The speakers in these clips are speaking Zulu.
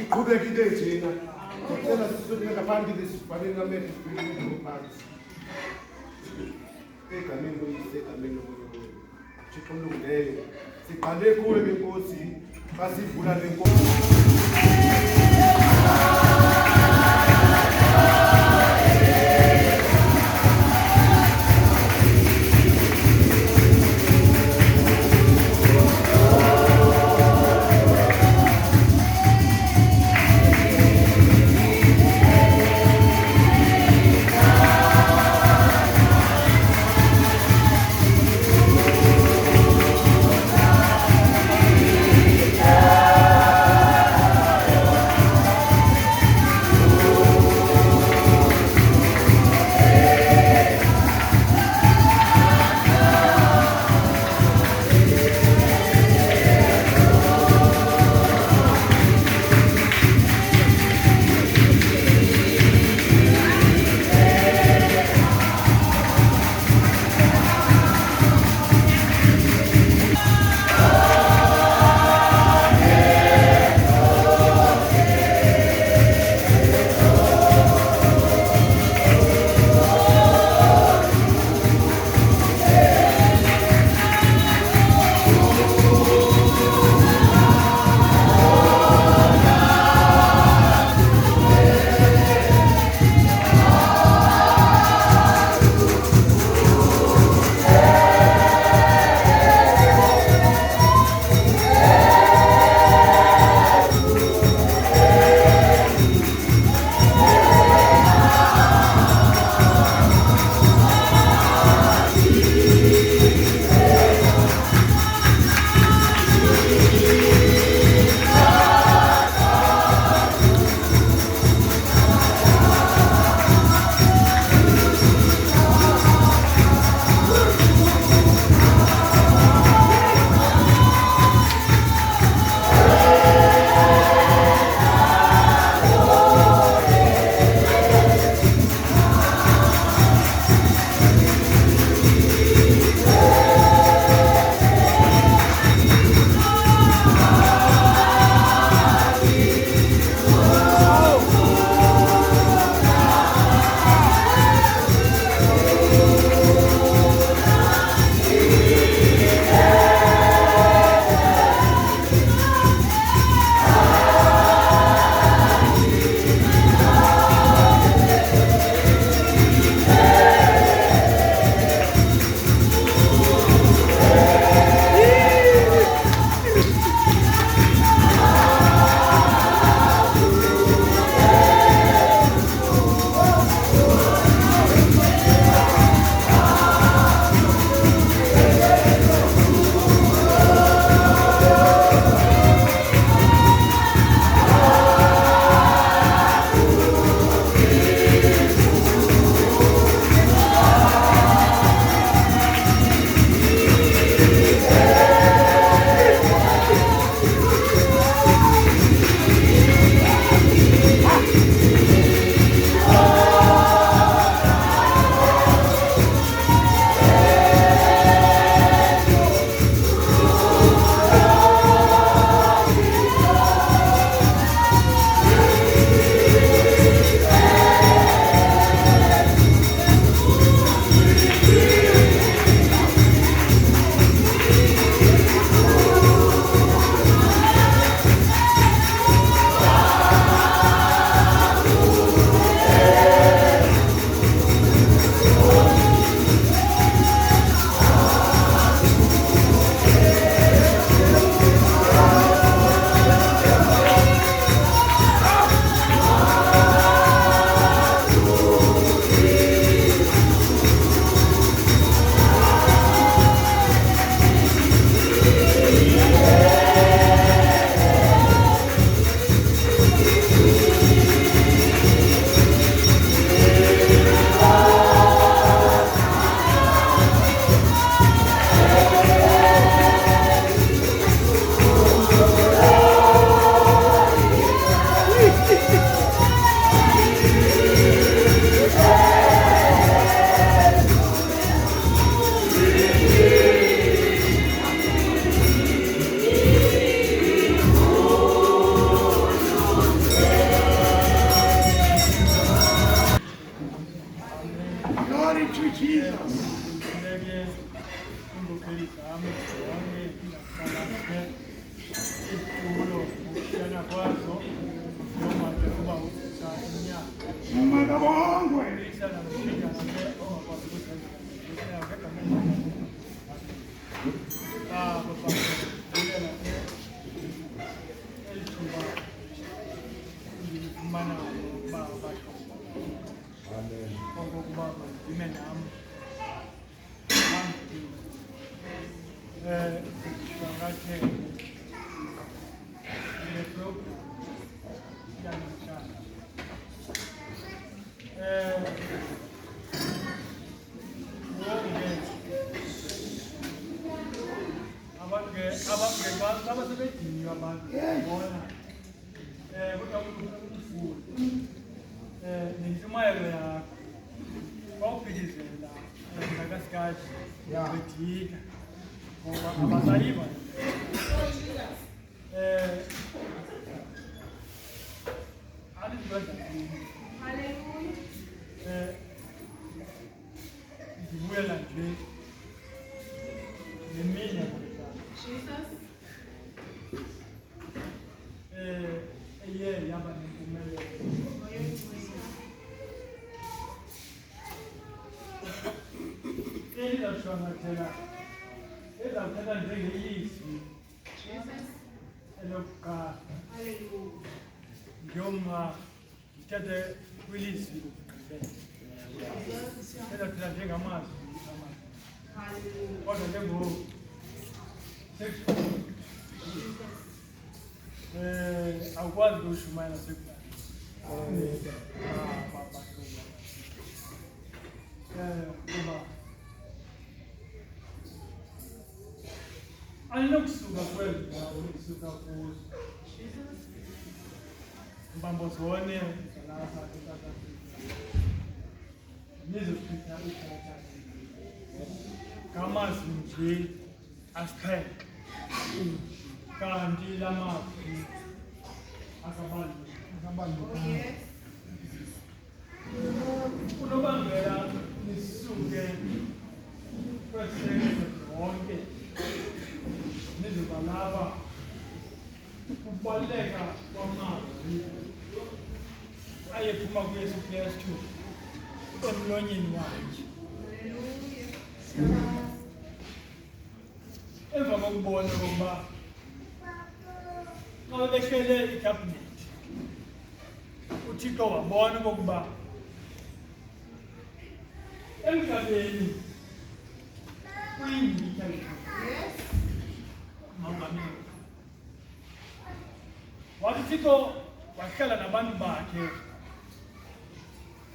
Iqhubekile thina. Sicela sisukela phambili sifanele amehlo sibheke phansi. Egameni loyise egameni loNkulunkulu. Thixo olungileyo. Siqale kuwe ngeNkosi, basivula lenkosi. Makabongwe.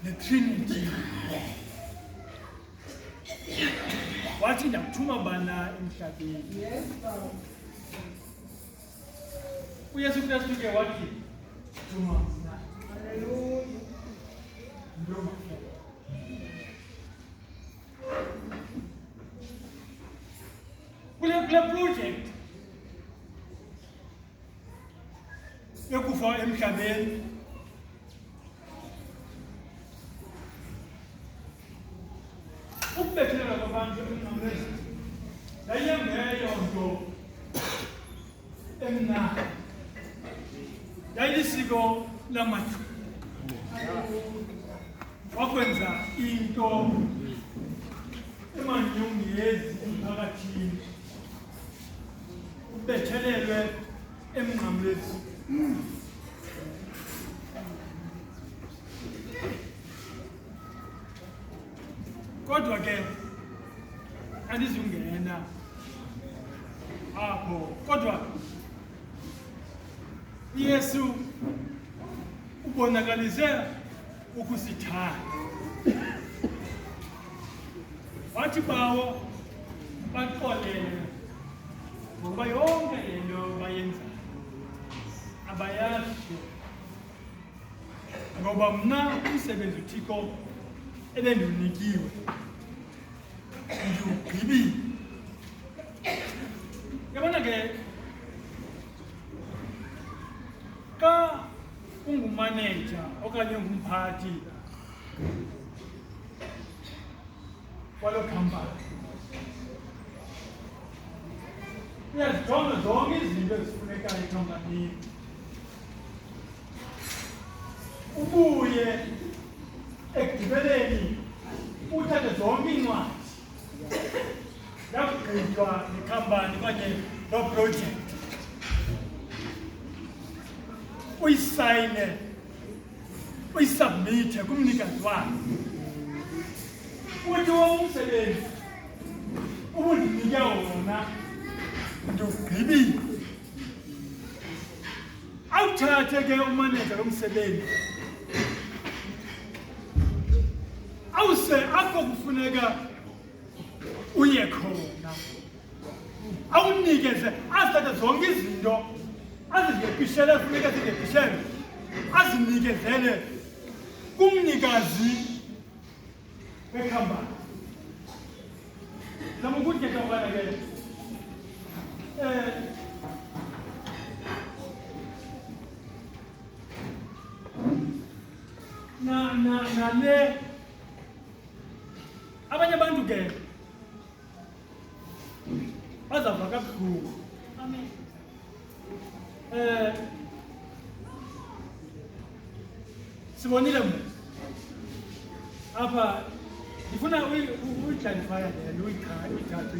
The Trinity. Wathi ndakuthuma bana emhlabeni. Yes, Baba. uYesu Kristu ke wathi thuma mina. Hallelujah. Ndoma. Kule project yokufa emhlabeni ukubethelwa kwabantu emnqamlezweni yayingeyo nto emnandi, yayilisiko lamaJuda. Wakwenza into emanyongezi emphakathini, ubethelelwe emnqamlezweni. Kodwa ke andizungena apho, kodwa uYesu ubonakalise ukusithanda. Wathi bawo baxolele ngoba yonke le nto bayenzayo abayazi, ngoba mna umsebenzi uThixo ebendinikiwe ndiwugqibile. Yabona ke xa ungumaneja okanye ungumphathi kwalo khampani, uyazijonga zonke izinto ezifunekayo ekhampanini, ubuye ekugqibeleni uthathe zonke iincwadi yakugqitywa nekhampani okanye loo projekthi uyisayine uyisubmithe kumnikazi wayo uthi umsebenzi ubundinike wona ndiwugqibile awuthathe ke umaneja lomsebenzi awuse apho kufuneka uye khona awunikeze azithathe zonke izinto azizepishele funeka zizepishele azinikezele kumnikazi wekhampani zama ukuthi ke ubana ke nale abanye abantu ke bazava kabuhlungu sibonile mna apha ndifuna uyiklarifaya le uyithathe